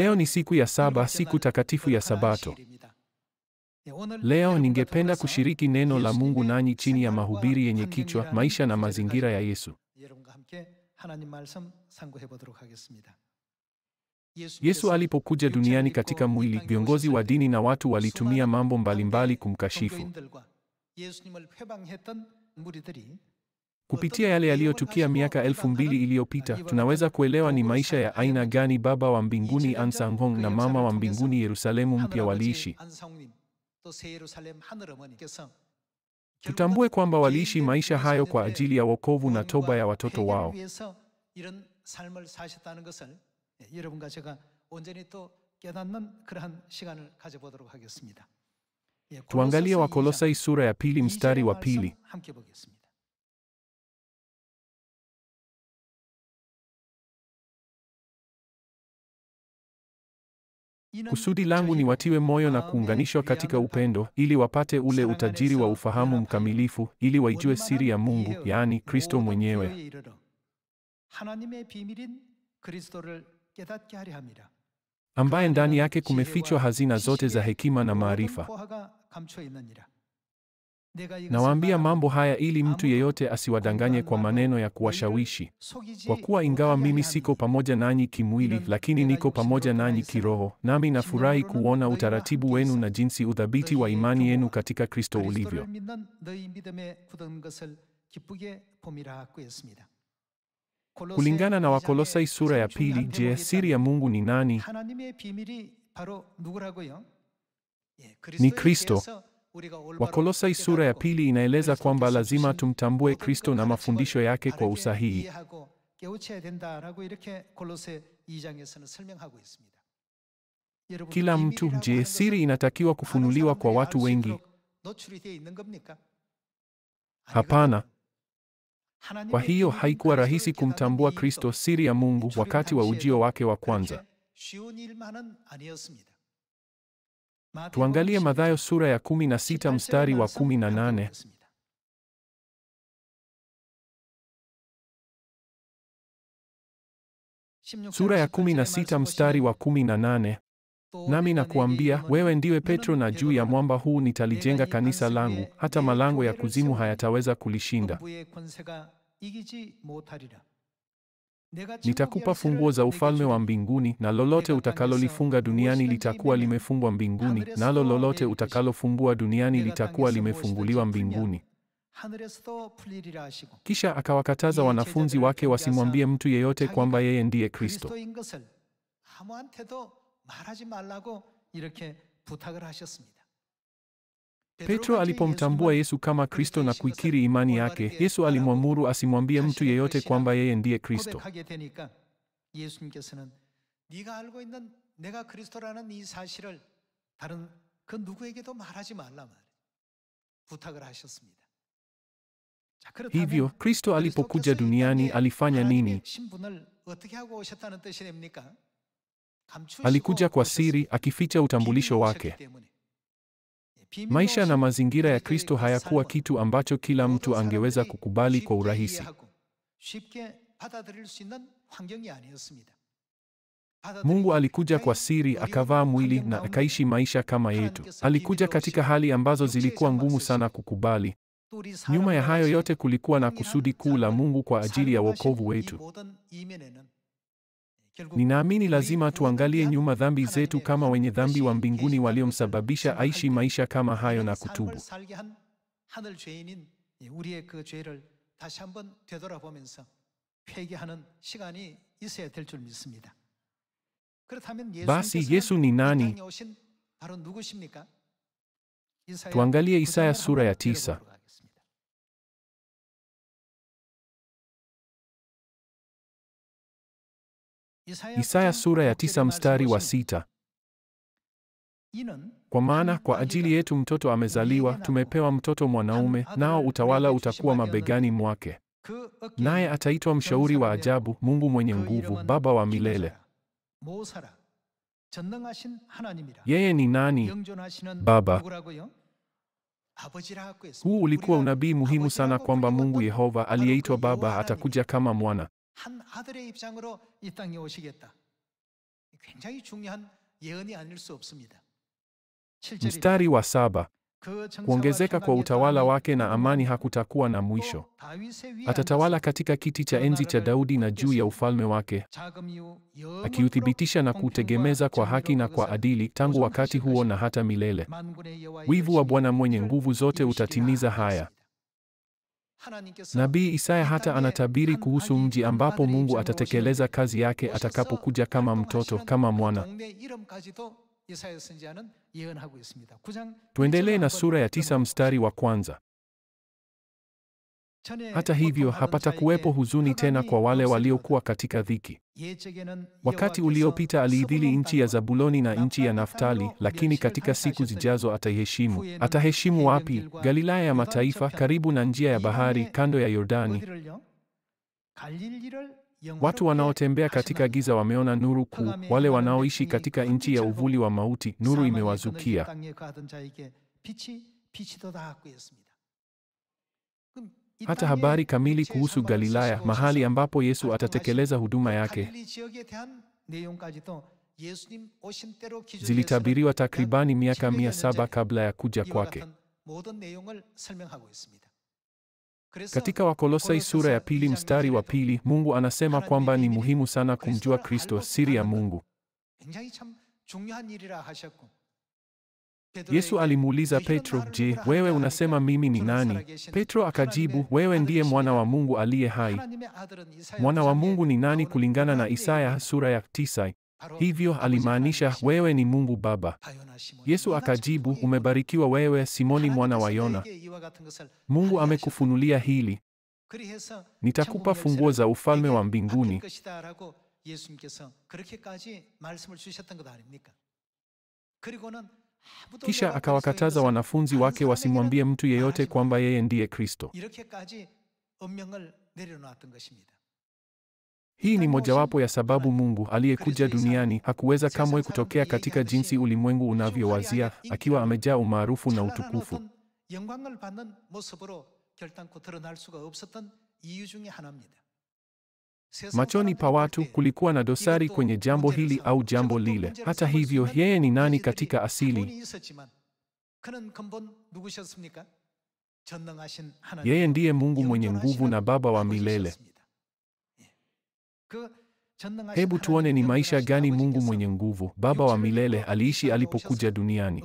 Leo ni siku ya saba, siku takatifu ya Sabato. Leo ningependa kushiriki neno la Mungu nanyi chini ya mahubiri yenye kichwa maisha na mazingira ya Yesu. Yesu alipokuja duniani katika mwili, viongozi wa dini na watu walitumia mambo mbalimbali kumkashifu. Kupitia yale yaliyotukia miaka 2000 iliyopita, tunaweza kuelewa ni maisha ya aina gani Baba wa mbinguni An Sang-hong na Mama wa mbinguni Yerusalemu mpya waliishi. Tutambue kwamba waliishi maisha hayo kwa ajili ya wokovu na toba ya watoto wao. Tuangalie Wakolosai sura ya 2 mstari wa 2. Kusudi langu ni watiwe moyo na kuunganishwa katika upendo, ili wapate ule utajiri wa ufahamu mkamilifu, ili waijue siri ya Mungu, yaani Kristo mwenyewe, ambaye ndani yake kumefichwa hazina zote za hekima na maarifa. Nawaambia mambo haya ili mtu yeyote asiwadanganye kwa maneno ya kuwashawishi. Kwa kuwa ingawa mimi siko pamoja nanyi kimwili, lakini niko pamoja nanyi kiroho, nami nafurahi kuona utaratibu wenu na jinsi uthabiti wa imani yenu katika Kristo ulivyo. Kulingana na Wakolosai sura ya 2, je, siri ya Mungu ni nani? Ni Kristo. Wakolosai sura ya 2 inaeleza kwamba lazima tumtambue Kristo na mafundisho yake kwa usahihi. Kila mtu, je, siri inatakiwa kufunuliwa kwa watu wengi? Hapana. Kwa hiyo haikuwa rahisi kumtambua Kristo, siri ya Mungu, wakati wa ujio wake wa kwanza. Tuangalie Mathayo sura ya 16 mstari wa 18. Sura ya 16 mstari wa 18. Nami nakuambia, wewe ndiwe Petro, na juu ya mwamba huu nitalijenga kanisa langu, hata malango ya kuzimu hayataweza kulishinda. Nitakupa funguo za ufalme wa mbinguni, na lolote utakalolifunga duniani litakuwa limefungwa mbinguni, nalo lolote utakalofungua duniani litakuwa limefunguliwa mbinguni. Kisha akawakataza wanafunzi wake wasimwambie mtu yeyote kwamba yeye ndiye Kristo. Petro alipomtambua Yesu kama Kristo na kuikiri imani yake, Yesu alimwamuru asimwambie mtu yeyote kwamba yeye ndiye Kristo. Hivyo, Kristo alipokuja duniani alifanya nini? Alikuja kwa siri, akificha utambulisho wake. Maisha na mazingira ya Kristo hayakuwa kitu ambacho kila mtu angeweza kukubali kwa urahisi. Mungu alikuja kwa siri, akavaa mwili na akaishi maisha kama yetu. Alikuja katika hali ambazo zilikuwa ngumu sana kukubali. Nyuma ya hayo yote kulikuwa na kusudi kuu la Mungu kwa ajili ya wokovu wetu. Ninaamini lazima tuangalie nyuma dhambi zetu kama wenye dhambi wa mbinguni waliomsababisha aishi maisha kama hayo na kutubu. Basi Yesu ni nani? Tuangalie Isaya sura ya 9. Isaya sura ya 9 mstari wa 6. Kwa maana kwa ajili yetu mtoto amezaliwa, tumepewa mtoto mwanaume, nao utawala utakuwa mabegani mwake. Naye ataitwa Mshauri wa Ajabu, Mungu mwenye nguvu, Baba wa milele. Yeye ni nani? Baba. Huu ulikuwa unabii muhimu sana kwamba Mungu Yehova aliyeitwa Baba atakuja kama mwana. Mstari wa 7. Kuongezeka kwa utawala wake na amani hakutakuwa na mwisho. Atatawala katika kiti cha enzi cha Daudi na juu ya ufalme wake, akiuthibitisha na kuutegemeza kwa haki na kwa adili, tangu wakati huo na hata milele. Wivu wa Bwana mwenye nguvu zote utatimiza haya. Nabii Isaya hata anatabiri kuhusu mji ambapo Mungu atatekeleza kazi yake atakapokuja kama mtoto, kama mwana. Tuendelee na sura ya 9 mstari wa 1. Hata hivyo hapatakuwepo huzuni tena kwa wale waliokuwa katika dhiki. Wakati uliopita aliidhili nchi ya Zabuloni na nchi ya Naftali, lakini katika siku zijazo ataiheshimu. Ataheshimu wapi? Galilaya ya mataifa, karibu na njia ya bahari, kando ya Yordani. Watu wanaotembea katika giza wameona nuru kuu, wale wanaoishi katika nchi ya uvuli wa mauti, nuru imewazukia. Hata habari kamili kuhusu Galilaya, mahali ambapo Yesu atatekeleza huduma yake, zilitabiriwa takribani miaka 700 kabla ya kuja kwake. Katika Wakolosai sura ya 2 mstari wa 2, Mungu anasema kwamba ni muhimu sana kumjua Kristo, siri ya Mungu. Yesu alimuuliza Petro, "Je, wewe unasema mimi ni nani?" Petro akajibu, "Wewe ndiye mwana wa Mungu aliye hai." Mwana wa Mungu ni nani kulingana na Isaya sura ya 9? Hivyo alimaanisha wewe ni Mungu Baba. Yesu akajibu, "Umebarikiwa wewe Simoni mwana wa Yona. Mungu amekufunulia hili. Nitakupa funguo za ufalme wa mbinguni." Kisha akawakataza wanafunzi wake wasimwambie mtu yeyote kwamba yeye ndiye Kristo. Hii ni mojawapo ya sababu Mungu aliyekuja duniani hakuweza kamwe kutokea katika jinsi ulimwengu unavyowazia, akiwa amejaa umaarufu na utukufu. Machoni pa watu kulikuwa na dosari kwenye jambo hili au jambo lile. Hata hivyo, yeye ni nani katika asili? Yeye ndiye Mungu mwenye nguvu na Baba wa milele. Hebu tuone ni maisha gani Mungu mwenye nguvu, Baba wa milele aliishi alipokuja duniani.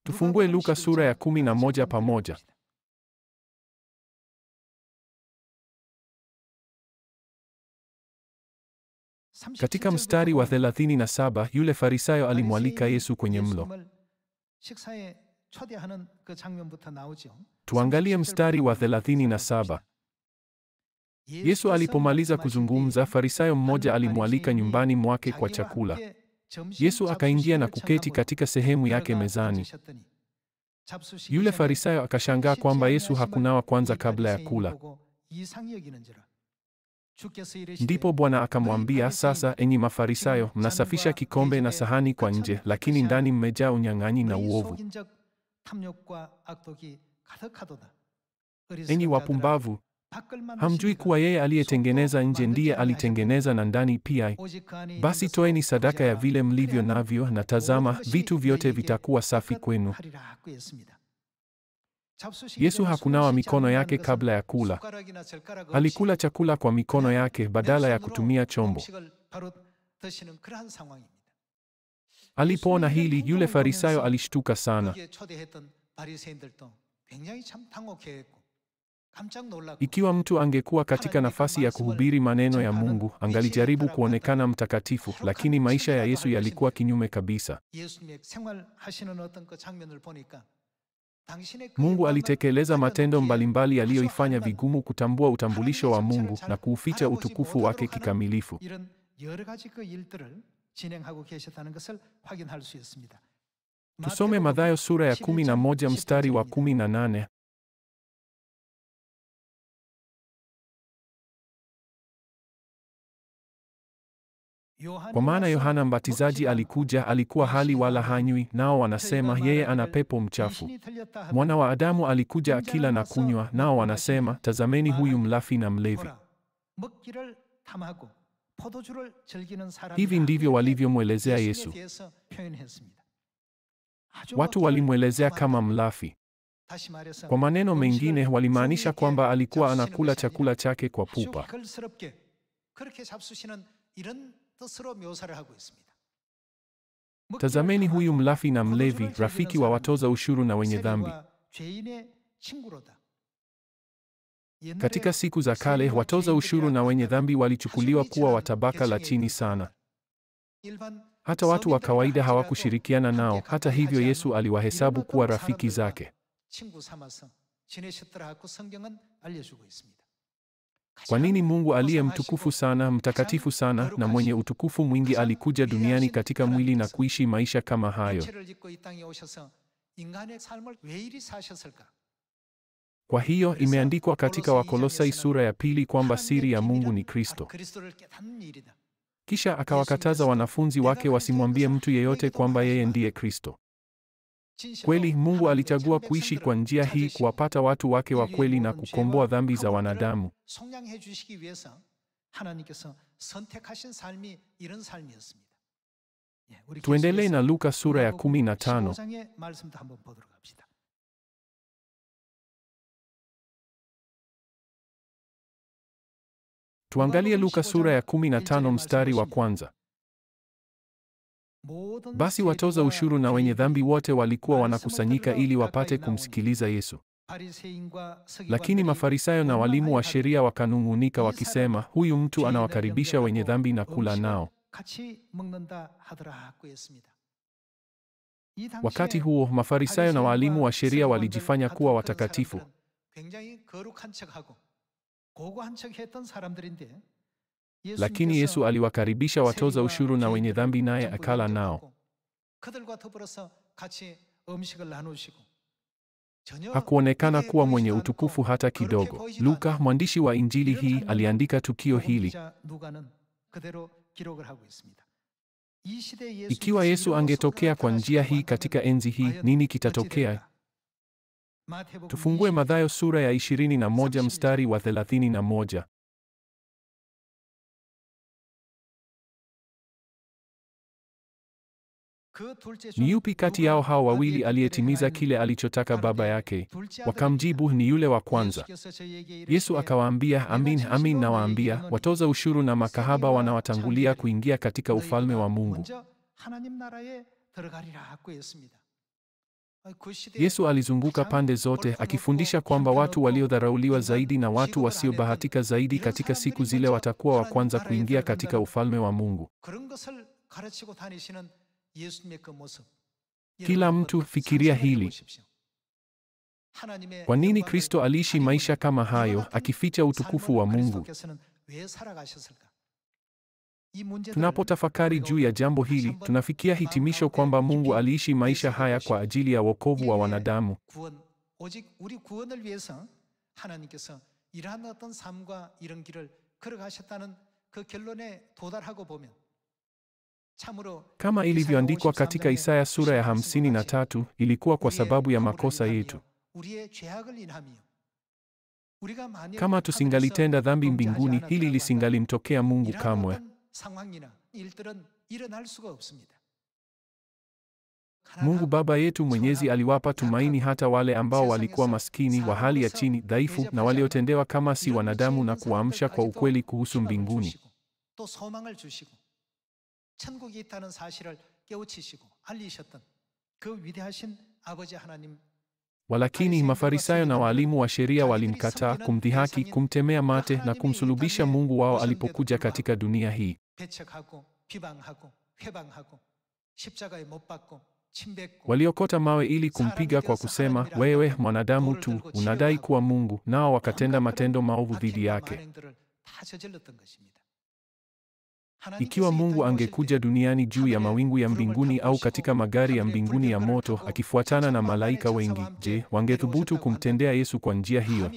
Tufungue Luka sura ya 11 pamoja. Katika mstari wa 37, yule Farisayo alimwalika Yesu kwenye mlo. Tuangalie mstari wa 37. Yesu alipomaliza kuzungumza, Farisayo mmoja alimwalika nyumbani mwake kwa chakula. Yesu akaingia na kuketi katika sehemu yake mezani. Yule Farisayo akashangaa kwamba Yesu hakunawa kwanza kabla ya kula. Ndipo Bwana akamwambia, "Sasa enyi Mafarisayo, mnasafisha kikombe na sahani kwa nje, lakini ndani mmejaa unyang'anyi na uovu. Enyi wapumbavu, hamjui kuwa yeye aliyetengeneza nje ndiye alitengeneza na ndani pia? Basi toeni sadaka ya vile mlivyo navyo, na tazama, vitu vyote vitakuwa safi kwenu." Yesu hakunawa mikono yake kabla ya kula. Alikula chakula kwa mikono yake badala ya kutumia chombo. Alipoona hili, yule Farisayo alishtuka sana. Ikiwa mtu angekuwa katika nafasi ya kuhubiri maneno ya Mungu, angalijaribu kuonekana mtakatifu, lakini maisha ya Yesu yalikuwa kinyume kabisa. Mungu alitekeleza matendo mbalimbali yaliyoifanya vigumu kutambua utambulisho wa Mungu na kuuficha utukufu wake kikamilifu. Tusome Mathayo sura ya 11 mstari wa 18. Kwa maana Yohana Mbatizaji alikuwa hali wala hanywi, nao wanasema yeye ana pepo mchafu. Mwana wa Adamu alikuja akila na kunywa, nao wanasema, tazameni huyu mlafi na mlevi. Hivi ndivyo walivyomwelezea Yesu. Watu walimwelezea kama mlafi. Kwa maneno mengine, walimaanisha kwamba alikuwa anakula chakula chake kwa pupa. Tazameni huyu mlafi na mlevi, rafiki wa watoza ushuru na wenye dhambi. Katika siku za kale, watoza ushuru na wenye dhambi walichukuliwa kuwa wa tabaka la chini sana. Hata watu wa kawaida hawakushirikiana nao. Hata hivyo, Yesu aliwahesabu kuwa rafiki zake. Kwa nini Mungu aliye mtukufu sana, mtakatifu sana na mwenye utukufu mwingi alikuja duniani katika mwili na kuishi maisha kama hayo? Kwa hiyo imeandikwa katika Wakolosai sura ya 2 kwamba siri ya Mungu ni Kristo. Kisha akawakataza wanafunzi wake wasimwambie mtu yeyote kwamba yeye ndiye Kristo. Kweli Mungu alichagua kuishi kwa njia hii kuwapata watu wake wa kweli na kukomboa dhambi za wanadamu. Tuendelee na Luka sura ya 15. Tuangalie Luka sura ya 15 mstari wa kwanza. Basi watoza ushuru na wenye dhambi wote walikuwa wanakusanyika ili wapate kumsikiliza Yesu. Lakini Mafarisayo na walimu wa sheria wakanung'unika wakisema, huyu mtu anawakaribisha wenye dhambi na kula nao. Wakati huo, Mafarisayo na walimu wa sheria walijifanya kuwa watakatifu. Lakini Yesu aliwakaribisha watoza ushuru na wenye dhambi naye akala nao. Hakuonekana kuwa mwenye utukufu hata kidogo. Luka, mwandishi wa Injili hii, aliandika tukio hili. Ikiwa Yesu angetokea kwa njia hii katika enzi hii, nini kitatokea? Tufungue Mathayo sura ya 21 mstari wa 31. Ni yupi kati yao hao wawili aliyetimiza kile alichotaka baba yake? Wakamjibu, ni yule wa kwanza. Yesu akawaambia, amin, amin nawaambia, watoza ushuru na makahaba wanawatangulia kuingia katika ufalme wa Mungu. Yesu alizunguka pande zote akifundisha kwamba watu waliodharauliwa zaidi na watu wasiobahatika zaidi katika siku zile watakuwa wa kwanza kuingia katika ufalme wa Mungu. Kila mtu fikiria hili. Kwa nini Kristo aliishi maisha kama hayo, akificha utukufu wa Mungu? Tunapotafakari juu ya jambo hili, tunafikia hitimisho kwamba Mungu aliishi maisha haya kwa ajili ya wokovu wa wanadamu. Kama ilivyoandikwa katika Isaya sura ya 53, ilikuwa kwa sababu ya makosa yetu. Kama tusingalitenda dhambi mbinguni, hili lisingalimtokea Mungu kamwe. Mungu Baba yetu Mwenyezi aliwapa tumaini hata wale ambao walikuwa maskini, wa hali ya chini, dhaifu na waliotendewa kama si wanadamu, na kuwaamsha kwa ukweli kuhusu mbinguni. Walakini Mafarisayo na walimu wa sheria walimkataa, kumdhihaki, kumtemea mate na kumsulubisha Mungu wao alipokuja katika dunia hii. Waliokota mawe ili kumpiga kwa kusema, wewe mwanadamu tu, unadai kuwa Mungu, nao wakatenda matendo maovu dhidi yake. Ikiwa Mungu angekuja duniani juu ya mawingu ya mbinguni au katika magari ya mbinguni ya moto akifuatana na malaika wengi, je, wangethubutu kumtendea Yesu kwa njia hiyo?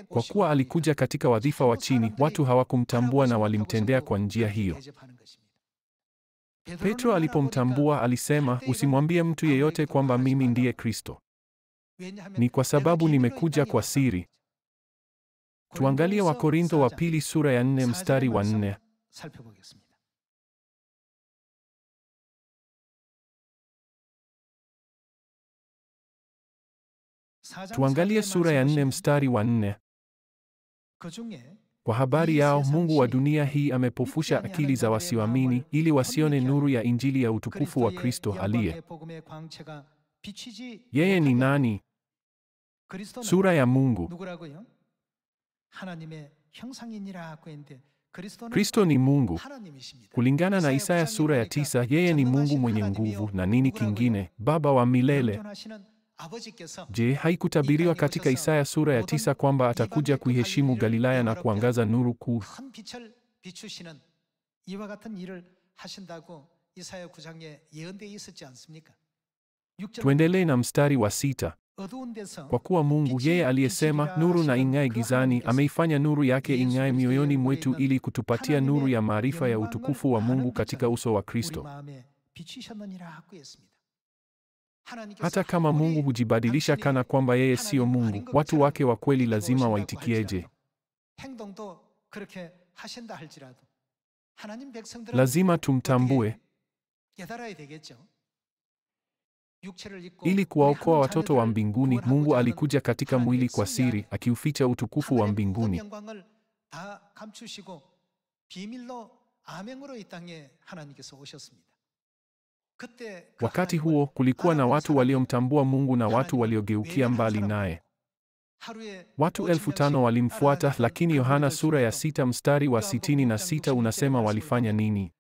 Kwa kuwa alikuja katika wadhifa wa chini, watu hawakumtambua na walimtendea kwa njia hiyo. Petro alipomtambua alisema, usimwambie mtu yeyote kwamba mimi ndiye Kristo. Ni kwa sababu nimekuja kwa siri. Tuangalie Wakorintho wa pili sura ya 4 mstari wa 4. Tuangalie sura ya 4 mstari wa 4. Kwa habari yao Mungu wa dunia hii amepofusha akili za wasioamini ili wasione nuru ya Injili ya utukufu wa Kristo aliye. Yeye ni nani? Sura ya Mungu. Kristo ni Mungu. Kulingana na Isaya sura ya 9, yeye ni Mungu mwenye nguvu na nini kingine, Baba wa milele. Je, haikutabiriwa katika Isaya sura ya 9 kwamba atakuja kuiheshimu Galilaya na kuangaza nuru kuu? Tuendelee na mstari wa 6. Kwa kuwa Mungu, yeye aliyesema nuru na ing'ae gizani, ameifanya nuru yake ing'ae mioyoni mwetu ili kutupatia nuru ya maarifa ya utukufu wa Mungu katika uso wa Kristo. Hata kama Mungu hujibadilisha kana kwamba yeye siyo Mungu, watu wake wa kweli lazima waitikieje? Lazima tumtambue. Ili kuwaokoa watoto wa mbinguni, Mungu alikuja katika mwili kwa siri, akiuficha utukufu wa mbinguni. Wakati huo kulikuwa na watu waliomtambua Mungu na watu waliogeukia mbali naye. Watu 5,000 walimfuata, lakini Yohana sura ya 6 mstari wa 66 unasema walifanya nini?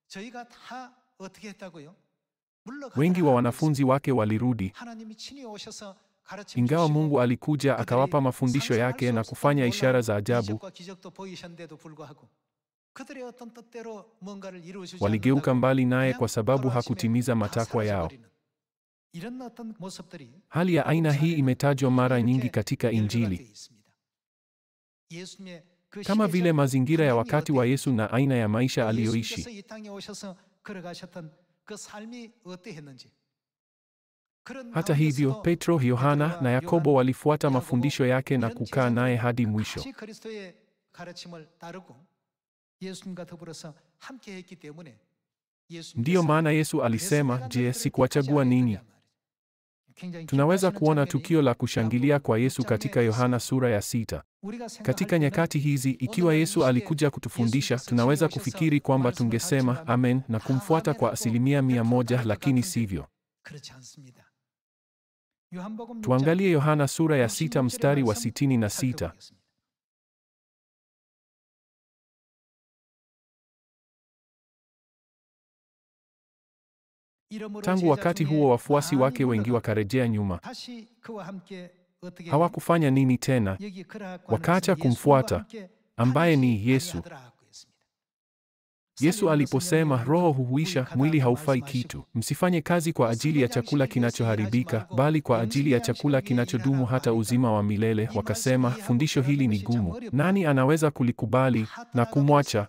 Wengi wa wanafunzi wake walirudi. Ingawa Mungu alikuja akawapa mafundisho yake na kufanya ishara za ajabu, waligeuka mbali naye kwa sababu hakutimiza matakwa yao. Hali ya aina hii imetajwa mara nyingi katika Injili. Kama vile mazingira ya wakati wa Yesu na aina ya maisha aliyoishi. Hata hivyo, Petro, Yohana na Yakobo walifuata mafundisho yake na kukaa naye hadi mwisho. Ndiyo maana Yesu alisema, "Je, sikuwachagua ninyi?" Tunaweza kuona tukio la kushangilia kwa Yesu katika Yohana sura ya 6. Katika nyakati hizi, ikiwa Yesu alikuja kutufundisha, tunaweza kufikiri kwamba tungesema amen na kumfuata kwa 100%, lakini sivyo. Tuangalie Yohana sura ya 6 mstari wa 66. Tangu wakati huo wafuasi wake wengi wakarejea nyuma. Hawakufanya nini tena? Wakaacha kumfuata, ambaye ni Yesu. Yesu aliposema, "Roho huhuisha, mwili haufai kitu. Msifanye kazi kwa ajili ya chakula kinachoharibika, bali kwa ajili ya chakula kinachodumu hata uzima wa milele." Wakasema, "Fundisho hili ni gumu. Nani anaweza kulikubali na kumwacha?"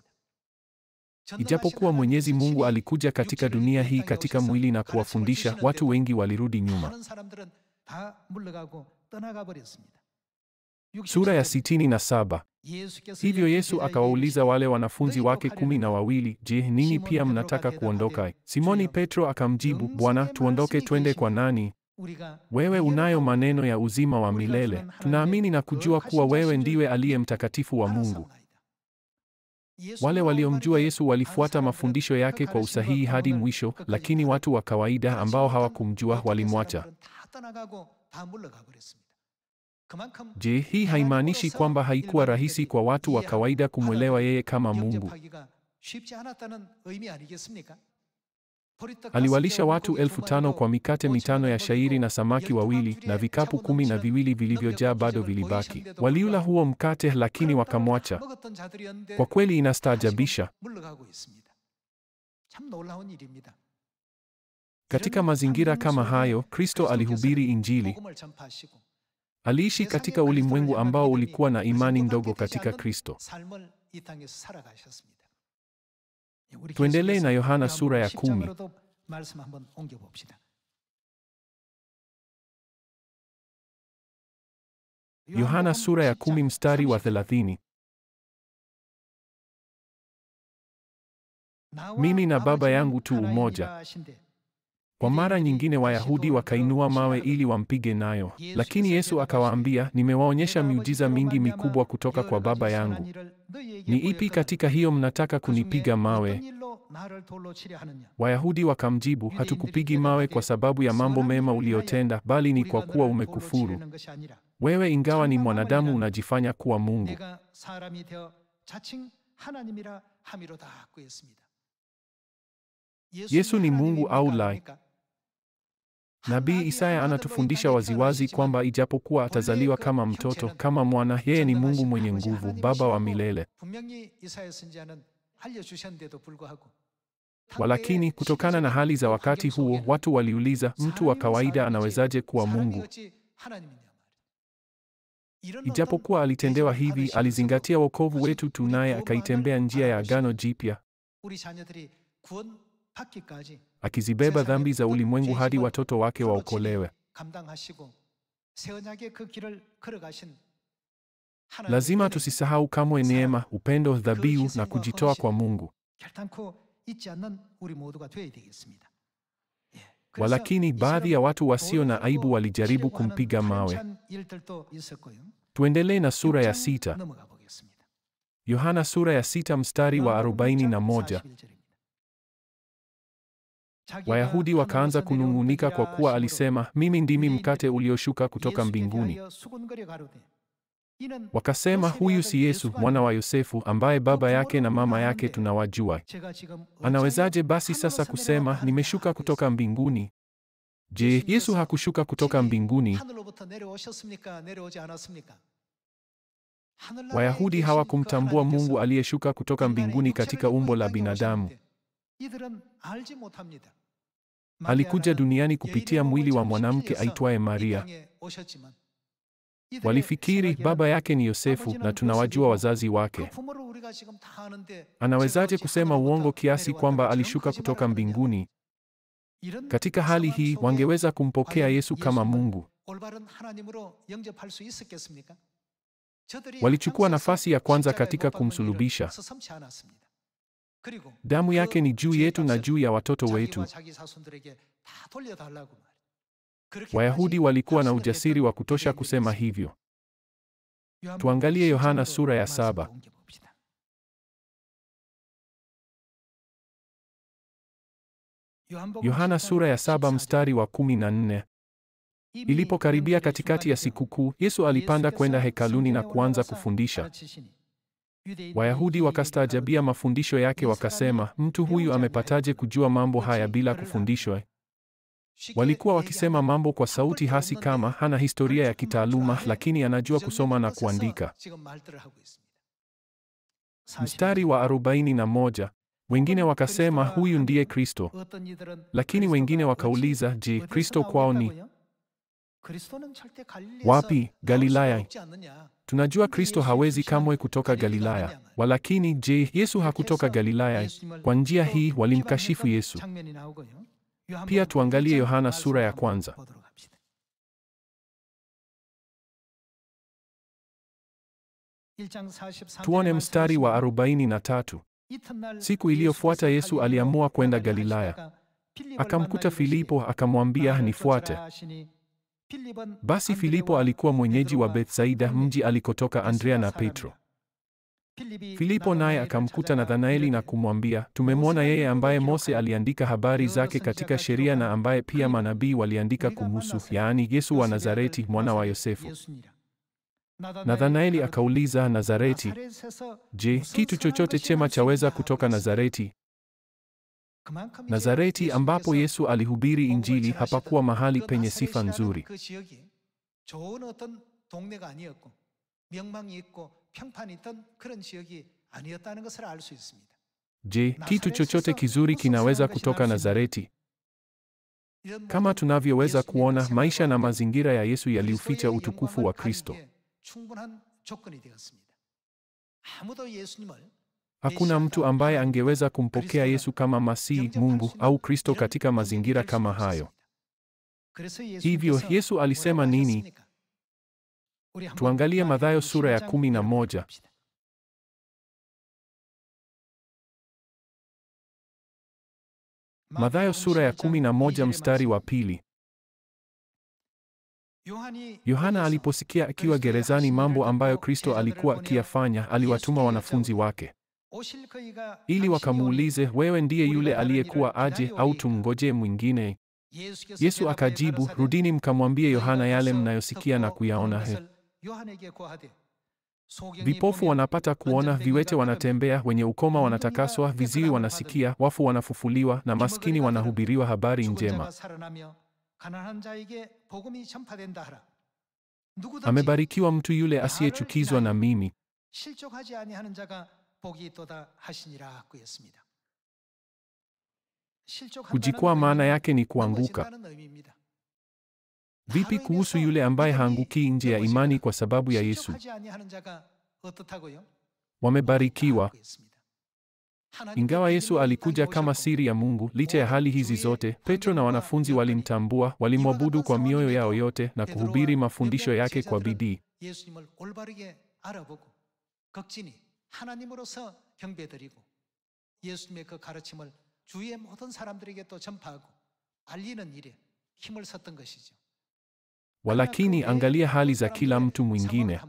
Ijapokuwa Mwenyezi Mungu alikuja katika dunia hii katika mwili na kuwafundisha, watu wengi walirudi nyuma. Sura ya 67. Hivyo Yesu akawauliza wale wanafunzi wake 12, "Je, ninyi pia mnataka kuondoka?" Simoni Petro akamjibu, "Bwana, tuondoke twende kwa nani? Wewe unayo maneno ya uzima wa milele. Tunaamini na kujua kuwa wewe ndiwe aliye mtakatifu wa Mungu." Wale waliomjua Yesu walifuata mafundisho yake kwa usahihi hadi mwisho, lakini watu wa kawaida ambao hawakumjua walimwacha. Je, hii haimaanishi kwamba haikuwa rahisi kwa watu wa kawaida kumwelewa yeye kama Mungu? Aliwalisha watu 5,000 kwa mikate 5 ya shayiri na samaki 2, na vikapu 12 vilivyojaa bado vilibaki. Waliula huo mkate, lakini wakamwacha. Kwa kweli inastaajabisha. Katika mazingira kama hayo, Kristo alihubiri Injili. Aliishi katika ulimwengu ambao ulikuwa na imani ndogo katika Kristo. Tuendelee na Yohana sura ya 10. Yohana sura ya 10 mstari wa 30. Mimi na Baba yangu tu umoja. Kwa mara nyingine Wayahudi wakainua mawe ili wampige nayo, lakini Yesu akawaambia, nimewaonyesha miujiza mingi mikubwa kutoka kwa Baba yangu. Ni ipi katika hiyo mnataka kunipiga mawe? Wayahudi wakamjibu, hatukupigi mawe kwa sababu ya mambo mema uliyotenda, bali ni kwa kuwa umekufuru. Wewe ingawa ni mwanadamu unajifanya kuwa Mungu. Yesu ni Mungu au la? Nabii Isaya anatufundisha waziwazi kwamba ijapokuwa atazaliwa kama mtoto, kama mwana, yeye ni Mungu mwenye nguvu, Baba wa milele. Walakini kutokana na hali za wakati huo, watu waliuliza, mtu wa kawaida anawezaje kuwa Mungu? Ijapokuwa alitendewa hivi, alizingatia wokovu wetu tu, naye akaitembea njia ya Agano Jipya, akizibeba dhambi za ulimwengu hadi watoto wake waokolewe. Lazima tusisahau kamwe neema, upendo, dhabihu na kujitoa kwa Mungu. Walakini baadhi ya watu wasio na aibu walijaribu kumpiga mawe. Tuendelee na sura ya 6. Yohana sura ya 6 mstari wa 41. Wayahudi wakaanza kunung'unika kwa kuwa alisema, mimi ndimi mkate ulioshuka kutoka mbinguni. Wakasema, huyu si Yesu, mwana wa Yosefu, ambaye baba yake na mama yake tunawajua? Anawezaje basi sasa kusema, nimeshuka kutoka mbinguni? Je, Yesu hakushuka kutoka mbinguni? Wayahudi hawakumtambua Mungu aliyeshuka kutoka mbinguni katika umbo la binadamu. Alikuja duniani kupitia mwili wa mwanamke aitwaye Maria. Walifikiri baba yake ni Yosefu, na tunawajua wazazi wake. Anawezaje kusema uongo kiasi kwamba alishuka kutoka mbinguni? Katika hali hii, wangeweza kumpokea Yesu kama Mungu. Walichukua nafasi ya kwanza katika kumsulubisha. Damu yake ni juu yetu na juu ya watoto wetu. Wayahudi walikuwa na ujasiri wa kutosha kusema hivyo. Tuangalie Yohana sura ya 7. Yohana sura ya 7 mstari wa 14. Ilipokaribia katikati ya sikukuu, Yesu alipanda kwenda hekaluni na kuanza kufundisha. Wayahudi wakastaajabia mafundisho yake, wakasema, mtu huyu amepataje kujua mambo haya bila kufundishwa? Walikuwa wakisema mambo kwa sauti hasi kama, hana historia ya kitaaluma, lakini anajua kusoma na kuandika. Mstari wa 41. Wengine wakasema, huyu ndiye Kristo. Lakini wengine wakauliza, je, Kristo kwao ni wapi? Galilaya. Tunajua Kristo hawezi kamwe kutoka Galilaya. Walakini je, Yesu hakutoka Galilaya? Kwa njia hii walimkashifu Yesu. Pia tuangalie Yohana sura ya 1. Tuone mstari wa 43. Siku iliyofuata Yesu aliamua kwenda Galilaya. Akamkuta Filipo, akamwambia, nifuate. Basi Filipo alikuwa mwenyeji wa Bethsaida, mji alikotoka Andrea na Petro. Filipo naye akamkuta Nathanaeli na kumwambia, tumemwona yeye ambaye Mose aliandika habari zake katika sheria na ambaye pia manabii waliandika kumhusu, yaani Yesu wa Nazareti, mwana wa Yosefu. Nathanaeli akauliza, Nazareti? Je, kitu chochote chema chaweza kutoka Nazareti? Nazareti ambapo Yesu alihubiri Injili hapakuwa mahali penye sifa nzuri. Je, kitu chochote kizuri kinaweza kutoka Nazareti? Kama tunavyoweza kuona, maisha na mazingira ya Yesu yaliuficha utukufu wa Kristo. Hakuna mtu ambaye angeweza kumpokea Yesu kama Masihi, Mungu au Kristo katika mazingira kama hayo. Hivyo Yesu alisema nini? Tuangalie Mathayo sura ya 11. Mathayo sura ya 11 mstari wa 2. Yohana aliposikia akiwa gerezani mambo ambayo Kristo alikuwa akiyafanya, aliwatuma wanafunzi wake ili wakamuulize, wewe ndiye yule aliyekuwa aje au tumngojee mwingine? Yesu akajibu, rudini mkamwambie Yohana yale mnayosikia na kuyaona. Vipofu wanapata kuona, viwete wanatembea, wenye ukoma wanatakaswa, viziwi wanasikia, wafu wanafufuliwa, na maskini wanahubiriwa habari njema. Amebarikiwa mtu yule asiyechukizwa na mimi. Kujikwaa maana yake ni kuanguka. Vipi kuhusu yule ambaye haangukii nje ya imani kwa sababu ya Yesu? Wamebarikiwa. Ingawa Yesu alikuja kama siri ya Mungu, licha ya hali hizi zote, Petro na wanafunzi walimtambua, walimwabudu kwa mioyo yao yote na kuhubiri mafundisho yake kwa bidii. Walakini angalia hali za kila mtu mwingine.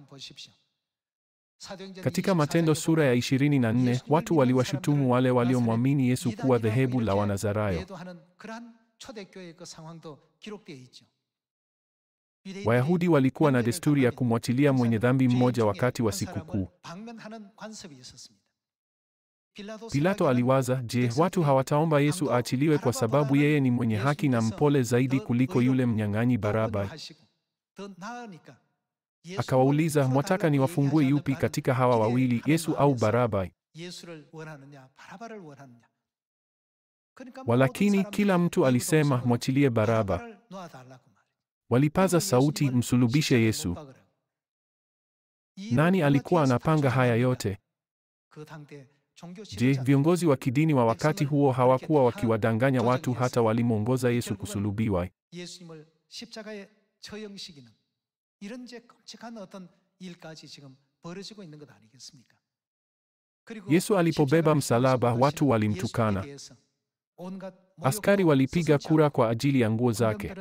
Katika Matendo sura ya 24, watu waliwashutumu wale waliomwamini Yesu kuwa dhehebu la Wanazarayo. Wayahudi walikuwa na desturi ya kumwachilia mwenye dhambi mmoja wakati wa sikukuu. Pilato aliwaza, je, watu hawataomba Yesu aachiliwe kwa sababu yeye ni mwenye haki na mpole zaidi kuliko yule mnyang'anyi Baraba? Akawauliza, mwataka niwafungue yupi katika hawa wawili, Yesu au Baraba? Walakini kila mtu alisema, mwachilie Baraba. Walipaza sauti, msulubishe Yesu. Nani alikuwa anapanga haya yote? Je, viongozi wa kidini wa wakati huo hawakuwa wakiwadanganya watu hata walimwongoza Yesu kusulubiwa? Yesu alipobeba msalaba, watu walimtukana. Askari walipiga kura kwa ajili ya nguo zake.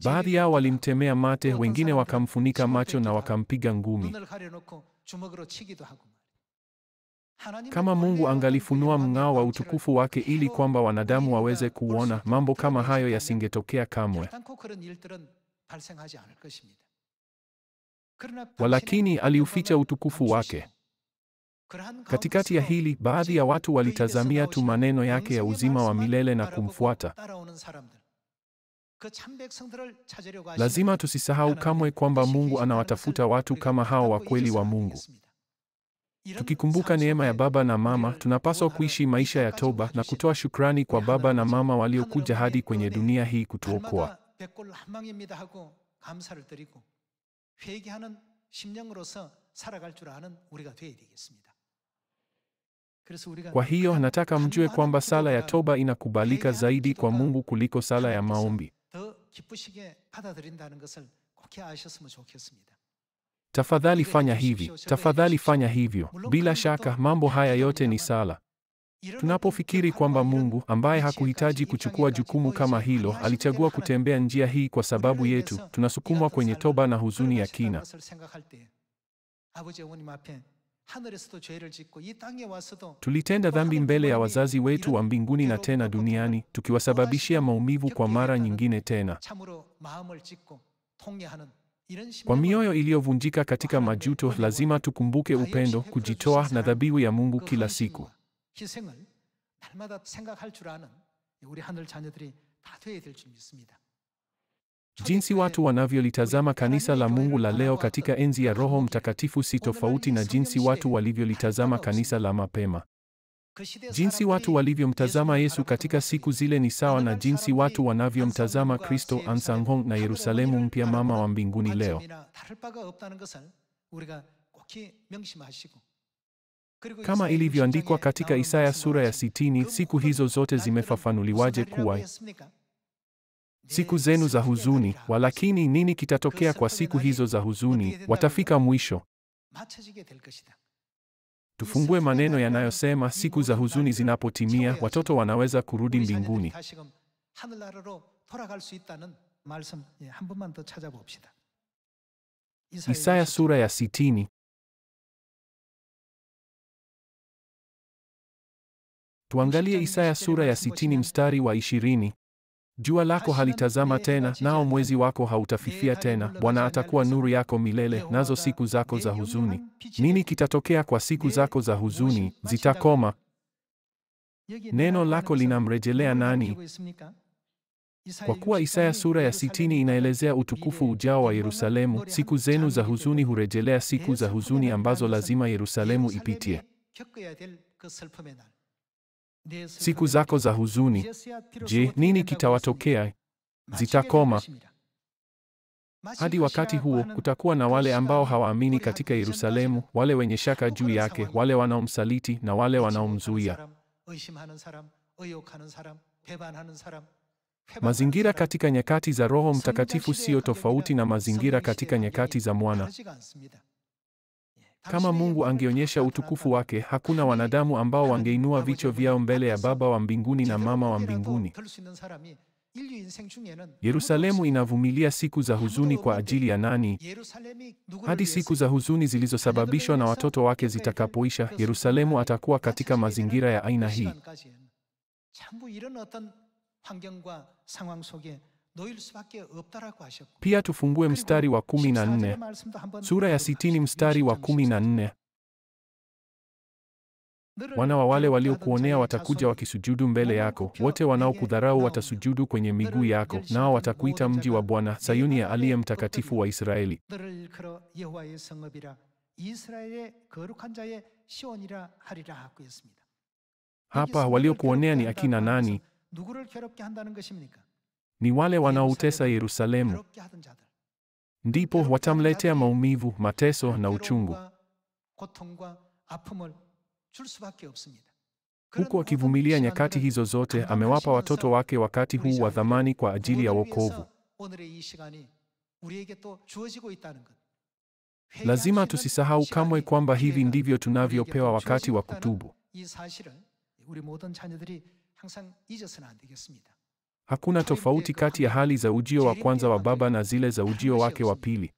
Baadhi yao walimtemea mate, wengine wakamfunika macho na wakampiga ngumi. Kama Mungu angalifunua mng'ao wa utukufu wake ili kwamba wanadamu waweze kuona, mambo kama hayo yasingetokea kamwe. Walakini aliuficha utukufu wake. Katikati ya hili, baadhi ya watu walitazamia tu maneno yake ya uzima wa milele na kumfuata. Lazima tusisahau kamwe kwamba Mungu anawatafuta watu kama hao wa kweli wa Mungu. Tukikumbuka neema ya baba na mama, tunapaswa kuishi maisha ya toba na kutoa shukrani kwa baba na mama waliokuja hadi kwenye dunia hii kutuokoa. Kwa hiyo nataka mjue kwamba sala ya toba inakubalika zaidi kwa Mungu kuliko sala ya maombi. Tafadhali fanya hivi, tafadhali fanya hivyo. Bila shaka mambo haya yote ni sala. Tunapofikiri kwamba Mungu, ambaye hakuhitaji kuchukua jukumu kama hilo, alichagua kutembea njia hii kwa sababu yetu, tunasukumwa kwenye toba na huzuni ya kina. Tulitenda dhambi mbele ya wazazi wetu wa mbinguni na tena duniani, tukiwasababishia maumivu kwa mara nyingine tena. Kwa mioyo iliyovunjika katika majuto, lazima tukumbuke upendo, kujitoa na dhabihu ya Mungu kila siku. Jinsi watu wanavyolitazama kanisa la Mungu la leo katika enzi ya Roho Mtakatifu si tofauti na jinsi watu walivyolitazama kanisa la mapema. Jinsi watu walivyomtazama Yesu katika siku zile ni sawa na jinsi watu wanavyomtazama Kristo Ahnsahnghong na Yerusalemu mpya mama wa mbinguni leo. Kama ilivyoandikwa katika Isaya sura ya 60, siku hizo zote zimefafanuliwaje kuwa? Siku zenu za huzuni. Walakini nini kitatokea kwa siku hizo za huzuni? Watafika mwisho. Tufungue maneno yanayosema siku za huzuni zinapotimia, watoto wanaweza kurudi mbinguni. Isaya sura ya 60. Tuangalie Isaya sura ya 60 mstari wa 20. Jua lako halitazama tena, nao mwezi wako hautafifia tena. Bwana atakuwa nuru yako milele, nazo siku zako za huzuni. Nini kitatokea kwa siku zako za huzuni? Zitakoma. Neno lako linamrejelea nani? Kwa kuwa Isaya sura ya 60 inaelezea utukufu ujao wa Yerusalemu, siku zenu za huzuni hurejelea siku za huzuni ambazo lazima Yerusalemu ipitie. Siku zako za huzuni. Je, nini kitawatokea? Zitakoma. Hadi wakati huo, kutakuwa na wale ambao hawaamini katika Yerusalemu, wale wenye shaka juu yake, wale wanaomsaliti na wale wanaomzuia. Mazingira katika nyakati za Roho Mtakatifu sio tofauti na mazingira katika nyakati za Mwana. Kama Mungu angeonyesha utukufu wake, hakuna wanadamu ambao wangeinua vichwa vyao mbele ya Baba wa mbinguni na Mama wa mbinguni. Yerusalemu inavumilia siku za huzuni kwa ajili ya nani? Hadi siku za huzuni zilizosababishwa na watoto wake zitakapoisha, Yerusalemu atakuwa katika mazingira ya aina hii. Pia tufungue mstari wa 14. Sura ya 60 mstari wa 14. Wana wa wale waliokuonea watakuja wakisujudu mbele yako, wote wanaokudharau watasujudu kwenye miguu yako, nao watakuita mji wa Bwana, Sayuni ya aliye mtakatifu wa Israeli. Hapa waliokuonea ni akina nani? Ni wale wanaoutesa Yerusalemu. Ndipo watamletea maumivu, mateso na uchungu. Huku akivumilia nyakati hizo zote, amewapa watoto wake wakati huu wa thamani kwa ajili ya wokovu. Lazima tusisahau kamwe kwamba hivi ndivyo tunavyopewa wakati wa kutubu. Hakuna tofauti kati ya hali za ujio wa kwanza wa Baba na zile za ujio wake wa pili.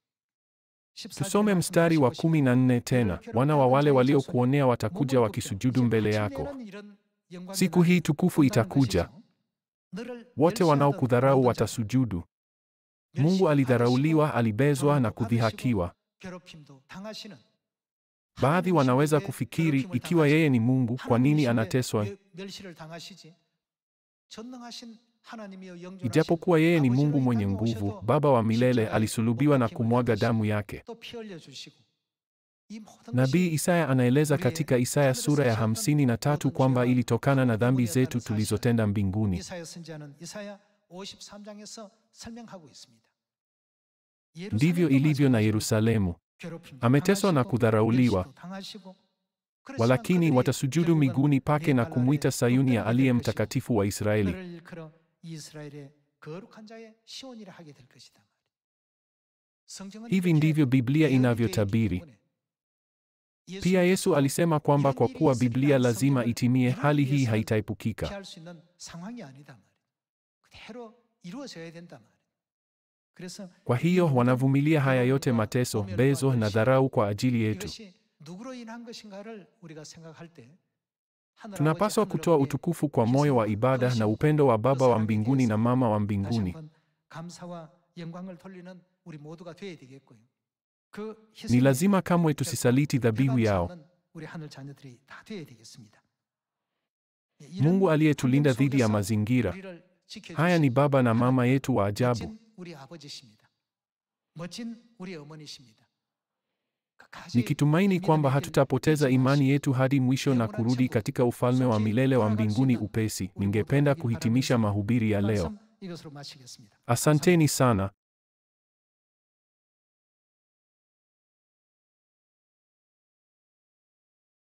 Tusome mstari wa 14 tena. Wana wa wale waliokuonea watakuja wakisujudu mbele yako. Siku hii tukufu itakuja. Wote wanaokudharau watasujudu. Mungu alidharauliwa, alibezwa na kudhihakiwa. Baadhi wanaweza kufikiri, ikiwa yeye ni Mungu, kwa nini anateswa? Ijapokuwa yeye ni Mungu mwenye nguvu, Baba wa milele, alisulubiwa na kumwaga damu yake. Nabii Isaya anaeleza katika Isaya sura ya 53 kwamba ilitokana na dhambi zetu tulizotenda mbinguni. Ndivyo ilivyo na Yerusalemu. Ameteswa na kudharauliwa. Walakini watasujudu miguuni pake na kumwita Sayuni ya aliye mtakatifu wa Israeli. Hivi ndivyo Biblia inavyotabiri. Pia Yesu alisema kwamba kwa kuwa Biblia lazima itimie, hali hii haitaepukika. Kwa hiyo wanavumilia haya yote, mateso, bezo na dharau kwa ajili yetu. Tunapaswa kutoa utukufu kwa moyo wa ibada na upendo wa Baba wa mbinguni na Mama wa mbinguni. Ni lazima kamwe tusisaliti dhabihu yao. Mungu aliyetulinda dhidi ya mazingira. Haya ni Baba na Mama yetu wa ajabu. Nikitumaini kwamba hatutapoteza imani yetu hadi mwisho na kurudi katika ufalme wa milele wa mbinguni upesi, ningependa kuhitimisha mahubiri ya leo. Asanteni sana.